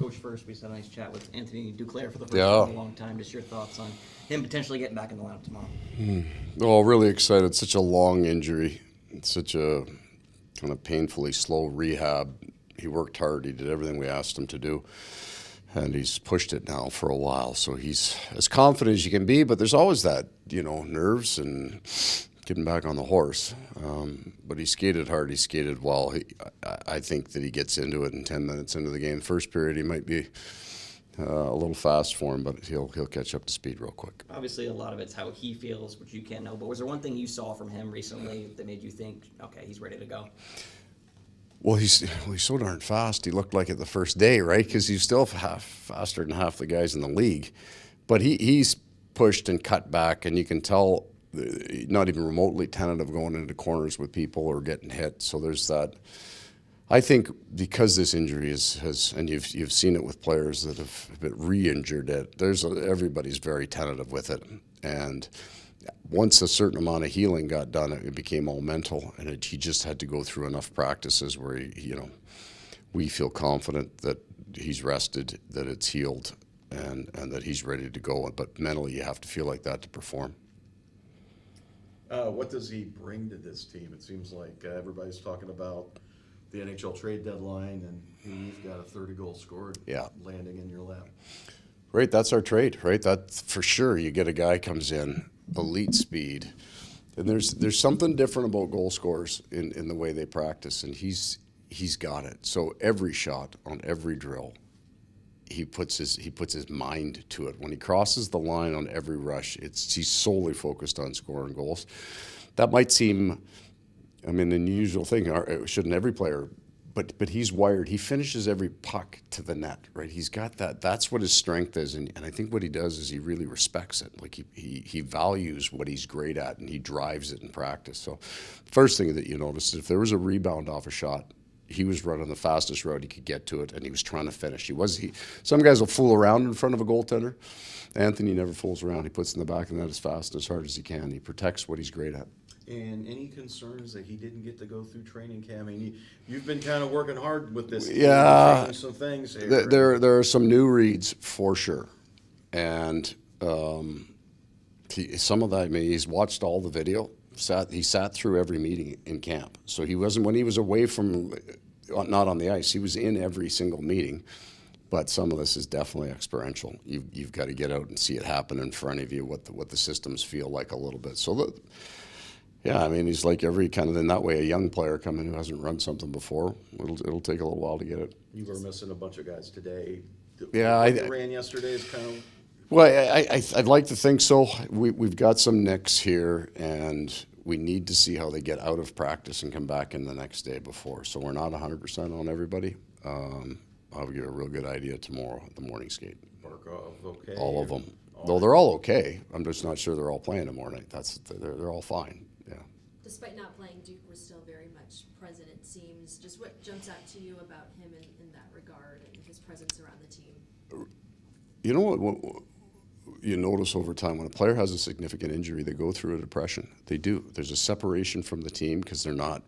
coach first. We just had a nice chat with Anthony Duclair for the first time in a long time. Just your thoughts on him potentially getting back in the lineup tomorrow. Oh, really excited. Such a long injury. It's such a kind of painfully slow rehab. He worked hard. He did everything we asked him to do. And he's pushed it now for a while. So he's as confident as you can be, but there's always that, nerves and getting back on the horse. But he skated hard. He skated well. I think that he gets into it in 10 minutes into the game. First period, he might be a little fast for him, but he'll catch up to speed real quick. Obviously, a lot of it's how he feels, which you can't know. But was there one thing you saw from him recently that made you think, okay, he's ready to go? Well, he's so darn fast. He looked like it the first day, right? Because he's still faster than half the guys in the league. But he's pushed and cut back, and you can tell not even remotely tentative going into corners with people or getting hit. So there's that. I think because this injury has and you've seen it with players that have been re-injured, everybody's very tentative with it. And once a certain amount of healing got done, it became all mental, and he just had to go through enough practices where we feel confident that he's rested, that it's healed, and that he's ready to go. But mentally, you have to feel like that to perform. What does he bring to this team? It seems like everybody's talking about the NHL trade deadline, and you've got a 30-goal scored landing in your lap. Right, that's our trade, right? That's for sure. You get a guy comes in, elite speed, and there's something different about goal scorers in the way they practice, and he's got it. So every shot on every drill, he puts his mind to it. When he crosses the line on every rush, he's solely focused on scoring goals. That might seem, an unusual thing. Shouldn't every player? But he's wired. He finishes every puck to the net, right? He's got that. That's what his strength is, and I think what he does is he really respects it. Like he values what he's great at, and he drives it in practice. So first thing that you notice is if there was a rebound off a shot, he was running the fastest route he could get to it, and he was trying to finish. Some guys will fool around in front of a goaltender. Anthony never fools around. He puts it in the back of the net as fast and as hard as he can. He protects what he's great at. And any concerns that he didn't get to go through training camp? You've been kind of working hard with this. Yeah, some things here. There are some new reads for sure, and some of that. He's watched all the video. He sat through every meeting in camp, so he wasn't when he was away from, not on the ice. He was in every single meeting. But some of this is definitely experiential. You've got to get out and see it happen in front of you. What the systems feel like a little bit. So. He's like every kind of in that way a young player coming who hasn't run something before. It'll take a little while to get it. You were missing a bunch of guys today. I ran yesterday is kind of. Well, I'd like to think so. We've got some nicks here, and we need to see how they get out of practice and come back in the next day before. So we're not 100% on everybody. I'll give you a real good idea tomorrow at the morning skate. Barkov, okay. All of them. Though they're all okay. I'm just not sure they're all playing tomorrow night. They're all fine. Yeah. Despite not playing, Duke was still very much present, it seems. Just what jumps out to you about him in that regard and his presence around the team? You know what you notice over time, when a player has a significant injury, they go through a depression. They do. There's a separation from the team because they're not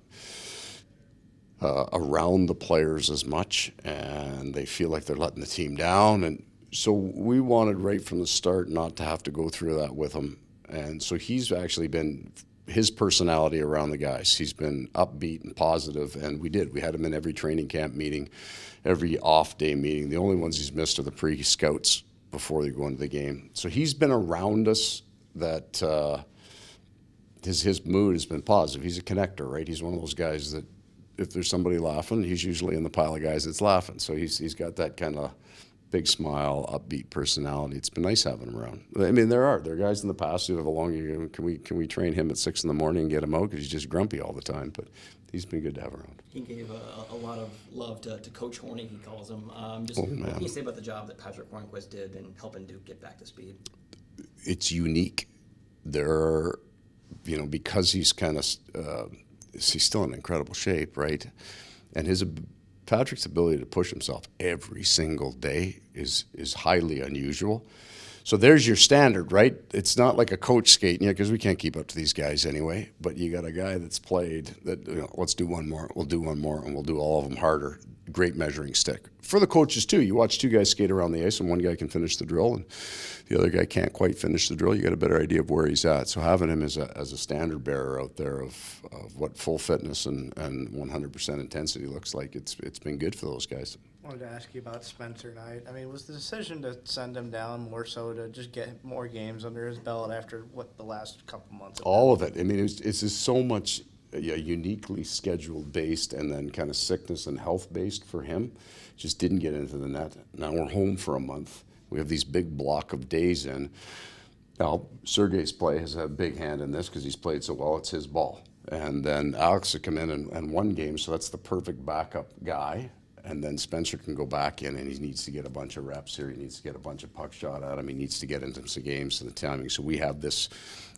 around the players as much, and they feel like they're letting the team down. And so we wanted right from the start not to have to go through that with him. And so he's actually been his personality around the guys. He's been upbeat and positive, and we had him in every training camp meeting, every off-day meeting. The only ones he's missed are the pre-scouts before they go into the game. So he's been around us. That his mood has been positive. He's a connector, right? He's one of those guys that if there's somebody laughing, he's usually in the pile of guys that's laughing. So he's got that kind of big smile, upbeat personality. It's been nice having him around. There are guys in the past who have a long. Can we train him at 6 a.m. and get him out because he's just grumpy all the time? But he's been good to have around. He gave a lot of love to Coach Horny, he calls him. What can you say about the job that Patrick Hornquist did in helping Duke get back to speed? It's unique. There are, because he's kind of he's still in incredible shape, right? And Patrick's ability to push himself every single day is highly unusual. So there's your standard, right? It's not like a coach skating, because we can't keep up to these guys anyway. But you got a guy that's played that, let's do one more, we'll do one more, and we'll do all of them harder. Great measuring stick for the coaches too. You watch two guys skate around the ice, and one guy can finish the drill, and the other guy can't quite finish the drill. You got a better idea of where he's at. So having him as a standard bearer out there of what full fitness and 100% intensity looks like, it's been good for those guys. I wanted to ask you about Spencer Knight. I mean, was the decision to send him down more so to just get more games under his belt after what the last couple months? All of it. I mean, it's just so much uniquely scheduled based and then kind of sickness and health based for him. Just didn't get into the net. Now we're home for a month. We have these big block of days in. Now, Sergei's play has had a big hand in this because he's played so well. It's his ball. And then Alex will come in and one game, so that's the perfect backup guy. And then Spencer can go back in, and he needs to get a bunch of reps here. He needs to get a bunch of puck shot at him. He needs to get into some games and the timing. So we have this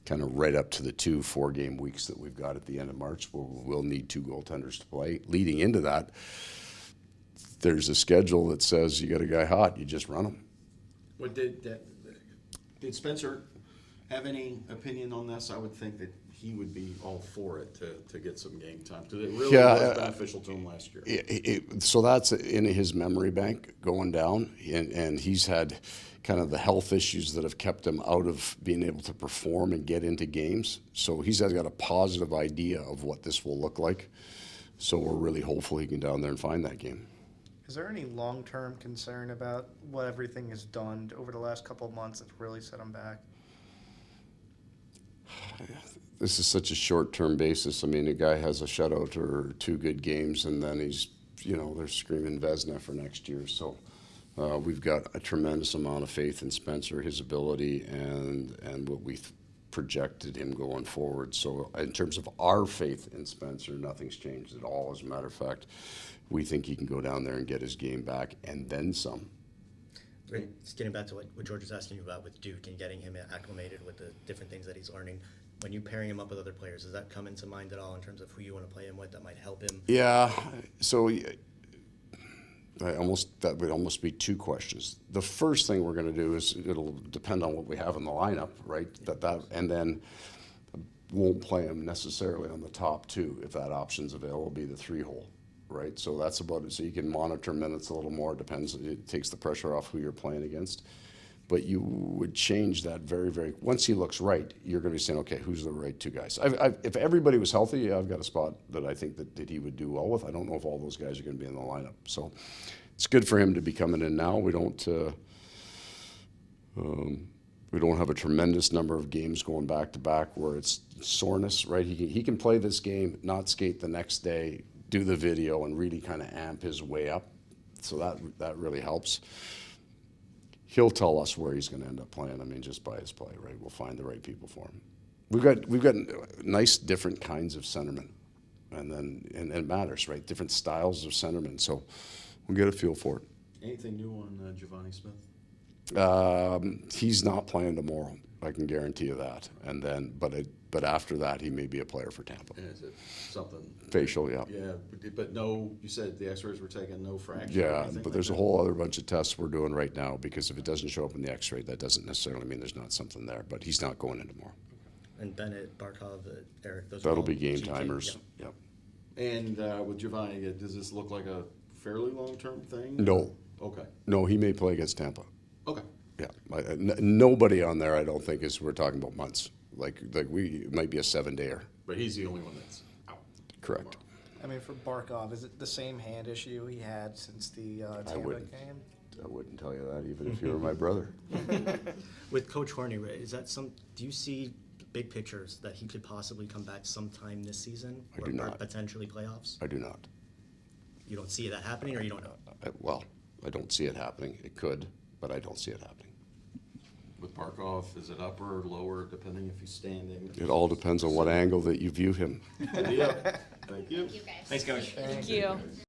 kind of right up to the 2 4-game weeks that we've got at the end of March where we'll need 2 goaltenders to play. Leading into that, there's a schedule that says you got a guy hot, you just run him. What did Spencer have any opinion on this? I would think that he would be all for it to get some game time because it really was beneficial to him last year. So that's in his memory bank going down, and he's had kind of the health issues that have kept him out of being able to perform and get into games. So he's got a positive idea of what this will look like. So we're really hopeful he can down there and find that game. Is there any long-term concern about what everything has done over the last couple of months that's really set him back? This is such a short-term basis. I mean, a guy has a shutout or 2 good games, and then he's, they're screaming Vezina for next year. So we've got a tremendous amount of faith in Spencer, his ability, and what we've projected him going forward. So in terms of our faith in Spencer, nothing's changed at all. As a matter of fact, we think he can go down there and get his game back and then some. Great. Just getting back to what George was asking you about with Duke and getting him acclimated with the different things that he's learning. When you're pairing him up with other players, does that come into mind at all in terms of who you want to play him with that might help him? Yeah. So that would almost be 2 questions. The first thing we're going to do is it'll depend on what we have in the lineup, right? And then won't play him necessarily on the top 2 if that option's available. Be the 3-hole. Right, so that's about it. So you can monitor minutes a little more. It depends. It takes the pressure off who you're playing against. But you would change that very, very. Once he looks right, you're going to be saying, okay, who's the right 2 guys? If everybody was healthy, I've got a spot that I think that he would do well with. I don't know if all those guys are going to be in the lineup. So it's good for him to be coming in now. We don't have a tremendous number of games going back to back where it's soreness. Right, he can play this game, not skate the next day, do the video and really kind of amp his way up. So that really helps. He'll tell us where he's going to end up playing. I mean, just by his play, right? We'll find the right people for him. We've got nice different kinds of centermen, and it matters, right? Different styles of centermen. So we'll get a feel for it. Anything new on Giovanni Smith? He's not playing tomorrow. I can guarantee you that. And then, but after that, he may be a player for Tampa. And is it something? Facial, yeah. Yeah, but no, you said the X-rays were taken, no fracture. Yeah, but there's a whole other bunch of tests we're doing right now because if it doesn't show up in the X-ray, that doesn't necessarily mean there's not something there. But he's not going in tomorrow. And Bennett, Barkov, Eric, those That'll are all be game GT, timers. yeah. Yep. And with Giovanni, does this look like a fairly long-term thing? No. Okay. No, he may play against Tampa. Okay. Yeah, nobody on there. I don't think we're talking about months. It might be a 7-dayer. But he's the only one that's out. Correct. I mean, for Barkov, is it the same hand issue he had since the Tampa game? I wouldn't tell you that even if you were my brother. With Coach Horney, is that do you see big pictures that he could possibly come back sometime this season? I do not. Potentially playoffs? I do not. You don't see that happening, or you don't know? I don't see it happening. It could, but I don't see it happening. With Barkov, is it upper or lower, depending if he's standing? It all depends on what angle that you view him. Yeah. Thank you. Thanks, Coach. Thank you.